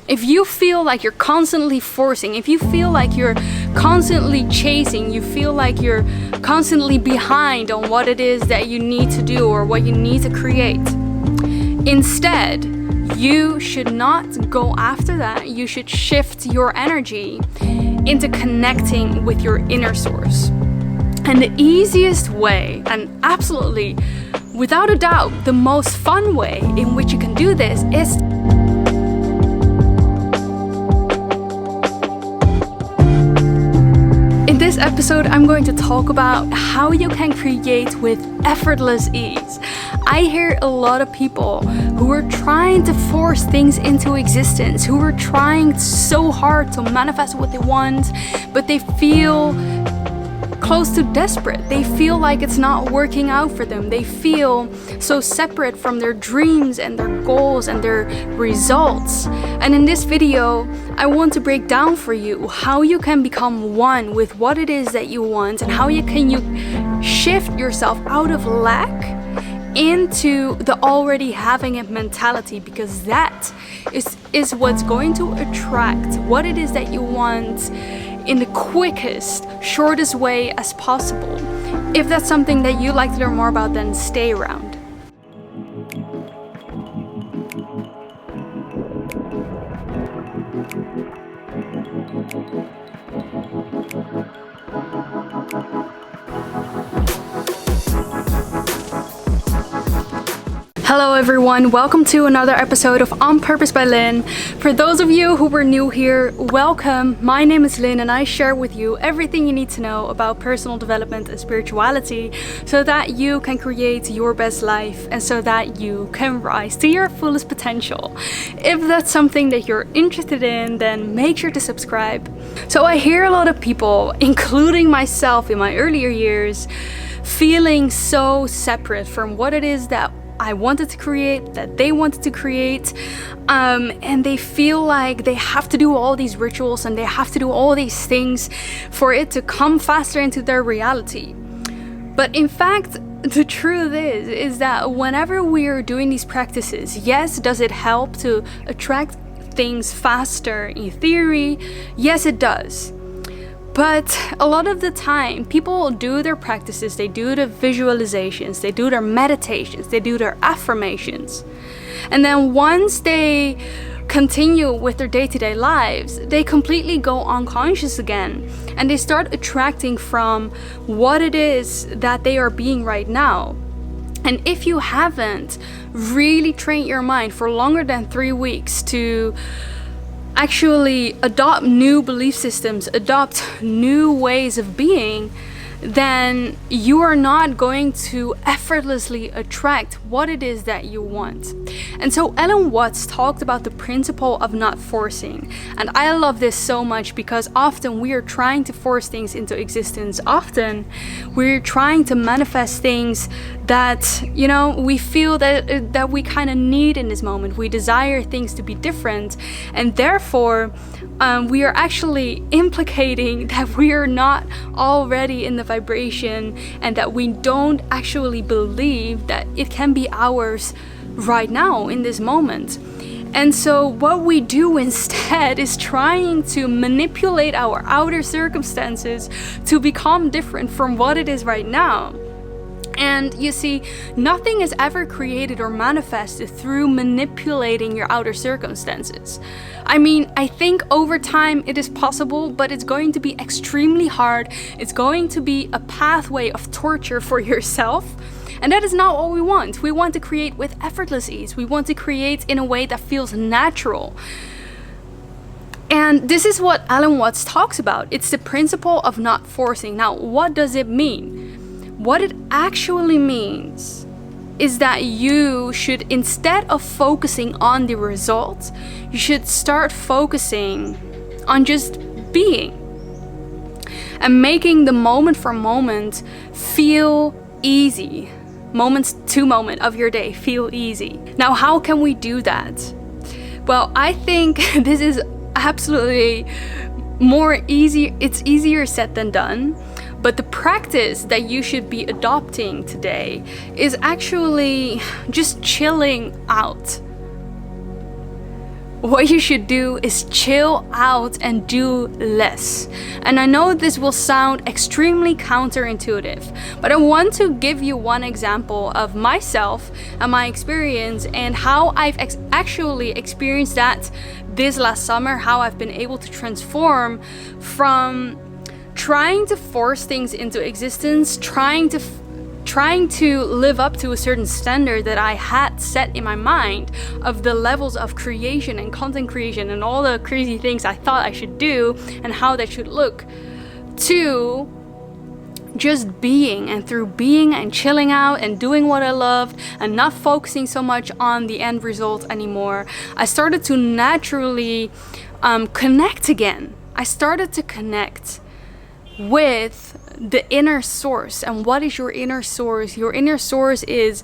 If you feel like you're constantly forcing, if you feel like you're constantly chasing, you feel like you're constantly behind on what it is that you need to do or what you need to create, instead, you should not go after that. You should shift your energy into connecting with your inner source. And the easiest way, and absolutely, without a doubt, the most fun way in which you can do this is in this episode, I'm going to talk about how you can create with effortless ease. I hear a lot of people who are trying to force things into existence, who are trying so hard to manifest what they want, but they feel close to desperate. They feel like it's not working out for them. They feel so separate from their dreams and their goals and their results. And in this video, I want to break down for you how you can become one with what it is that you want and how you shift yourself out of lack into the already having it mentality, because that is what's going to attract what it is that you want in the quickest, shortest way as possible. If that's something that you'd like to learn more about, then stay around. Hello everyone, welcome to another episode of On Purpose by Lynn. For those of you who were new here, welcome. My name is Lynn and I share with you everything you need to know about personal development and spirituality so that you can create your best life and so that you can rise to your fullest potential. If that's something that you're interested in, then make sure to subscribe. So I hear a lot of people, including myself in my earlier years, feeling so separate from what it is that I wanted to create, that they wanted to create, and they feel like they have to do all these rituals and they have to do all these things for it to come faster into their reality. But in fact, the truth is that whenever we're doing these practices, yes, does it help to attract things faster in theory? Yes, it does. But a lot of the time, people do their practices, they do the visualizations, they do their meditations, they do their affirmations. And then once they continue with their day-to-day lives, they completely go unconscious again. And they start attracting from what it is that they are being right now. And if you haven't really trained your mind for longer than 3 weeks to actually adopt new belief systems, adopt new ways of being, then you are not going to effortlessly attract what it is that you want. And so Ellen Watts talked about the principle of not forcing. And I love this so much because often we are trying to force things into existence. Often we're trying to manifest things that, we feel that we kind of need in this moment. We desire things to be different. And therefore, we are actually implicating that we are not already in the vibration and that we don't actually believe that it can be ours right now in this moment. And so what we do instead is trying to manipulate our outer circumstances to become different from what it is right now. And you see, nothing is ever created or manifested through manipulating your outer circumstances. I mean, I think over time it is possible, but it's going to be extremely hard. It's going to be a pathway of torture for yourself. And that is not what we want. We want to create with effortless ease. We want to create in a way that feels natural. And this is what Ellen Watts talks about. It's the principle of not forcing. Now, what does it mean? What it actually means is that you should, instead of focusing on the result, you should start focusing on just being and making the moment for moment feel easy. Moments to moment of your day feel easy. Now, how can we do that? Well, I think this is absolutely it's easier said than done. But the practice that you should be adopting today is actually just chilling out. what you should do is chill out and do less. And I know this will sound extremely counterintuitive, but I want to give you one example of myself and my experience and how I've actually experienced that this last summer, how I've been able to transform from trying to force things into existence, trying to live up to a certain standard that I had set in my mind of the levels of creation and content creation and all the crazy things I thought I should do and how that should look, to just being, and through being and chilling out and doing what I loved and not focusing so much on the end result anymore, I started to naturally connect again. I started to connect with the inner source. And what is your inner source? Your inner source is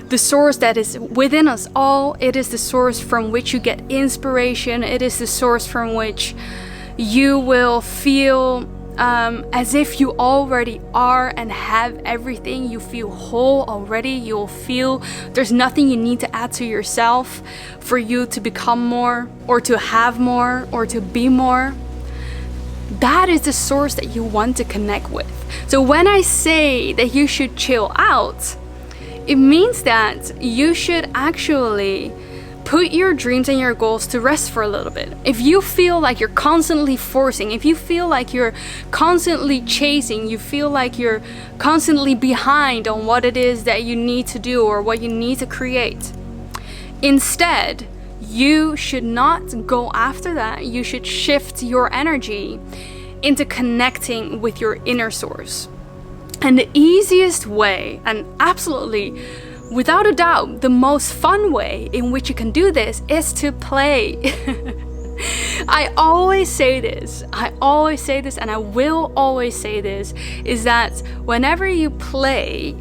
the source that is within us all. It is the source from which you get inspiration. It is the source from which you will feel as if you already are and have everything. You feel whole already. You'll feel there's nothing you need to add to yourself for you to become more or to have more or to be more. That is the source that you want to connect with. So when I say that you should chill out, it means that you should actually put your dreams and your goals to rest for a little bit. If you feel like you're constantly forcing, if you feel like you're constantly chasing, you feel like you're constantly behind on what it is that you need to do or what you need to create, instead, you should not go after that. You should shift your energy into connecting with your inner source. And the easiest way, and absolutely, without a doubt, the most fun way in which you can do this is to play. I always say this, and I will always say this, is that whenever you play,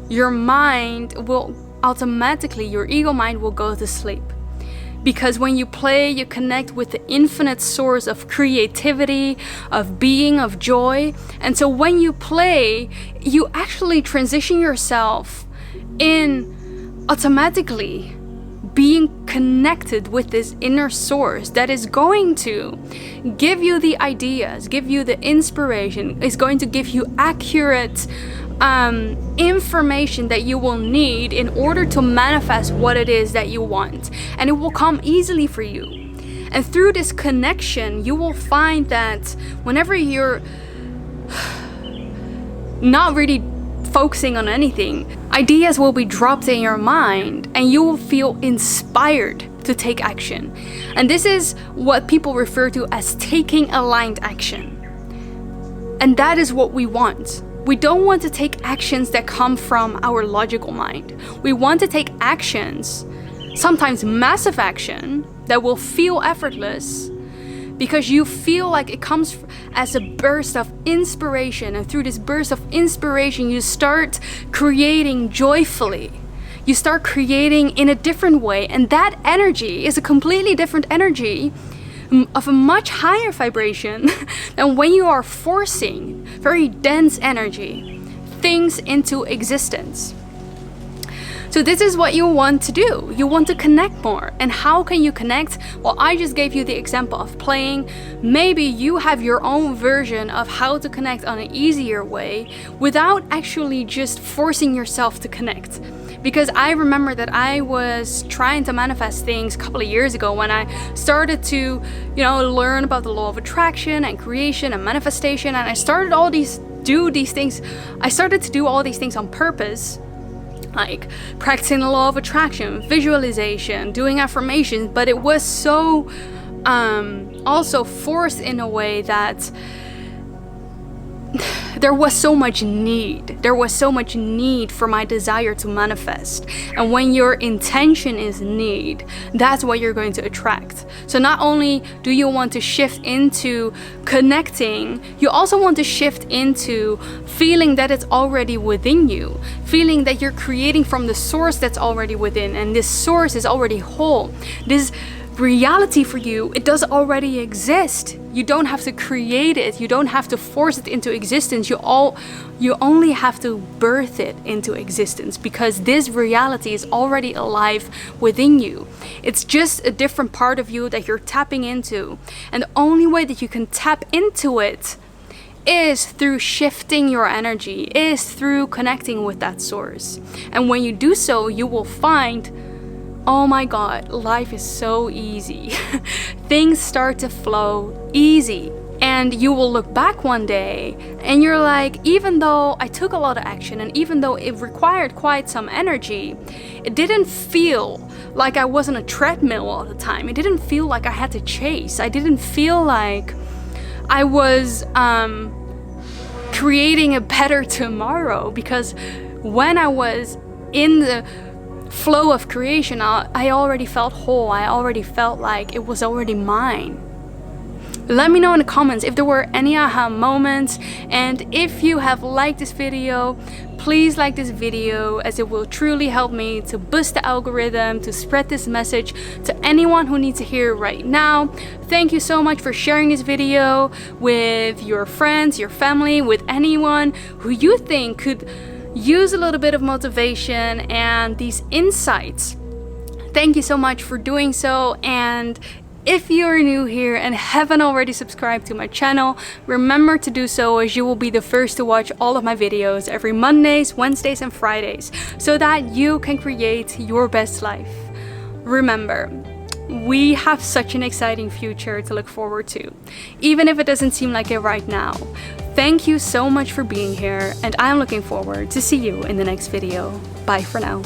your mind will automatically, your ego mind will go to sleep. Because when you play, you connect with the infinite source of creativity, of being, of joy. And so when you play, you actually transition yourself in automatically being connected with this inner source that is going to give you the ideas, give you the inspiration, is going to give you accurate information that you will need in order to manifest what it is that you want, and it will come easily for you. And through this connection, you will find that whenever you're not really focusing on anything, ideas will be dropped in your mind and you will feel inspired to take action. And this is what people refer to as taking aligned action. And that is what we want. We don't want to take actions that come from our logical mind. We want to take actions, sometimes massive action, that will feel effortless because you feel like it comes as a burst of inspiration. And through this burst of inspiration, you start creating joyfully. You start creating in a different way. And that energy is a completely different energy of a much higher vibration than when you are forcing very dense energy, things into existence. So this is what you want to do. You want to connect more. And how can you connect? Well, I just gave you the example of playing. Maybe you have your own version of how to connect on an easier way without actually just forcing yourself to connect. Because I remember that I was trying to manifest things a couple of years ago when I started to, learn about the law of attraction and creation and manifestation. And I started to do all these things on purpose, like practicing the law of attraction, visualization, doing affirmations. But it was so also forced in a way that there was so much need. There was so much need for my desire to manifest. And when your intention is need, that's what you're going to attract. So not only do you want to shift into connecting, you also want to shift into feeling that it's already within you, feeling that you're creating from the source that's already within, and this source is already whole. This reality for you, it does already exist. You don't have to create it. You don't have to force it into existence. You only have to birth it into existence, because this reality is already alive within you. It's just a different part of you that you're tapping into. And the only way that you can tap into it is through shifting your energy, is through connecting with that source. And when you do so, you will find, oh my God, life is so easy. Things start to flow easy. And you will look back one day and you're like, even though I took a lot of action and even though it required quite some energy, it didn't feel like I was on a treadmill all the time. It didn't feel like I had to chase. I didn't feel like I was creating a better tomorrow, because when I was in the flow of creation, I already felt whole. I already felt like it was already mine. Let me know in the comments if there were any aha moments, and if you have liked this video, please like this video, as it will truly help me to boost the algorithm, to spread this message to anyone who needs to hear it right now. Thank you so much for sharing this video with your friends, your family, with anyone who you think could use a little bit of motivation and these insights. Thank you so much for doing so. And if you're new here and haven't already subscribed to my channel, remember to do so, as you will be the first to watch all of my videos every Mondays, Wednesdays and Fridays, so that you can create your best life. Remember, we have such an exciting future to look forward to, even if it doesn't seem like it right now. Thank you so much for being here, and I'm looking forward to see you in the next video. Bye for now.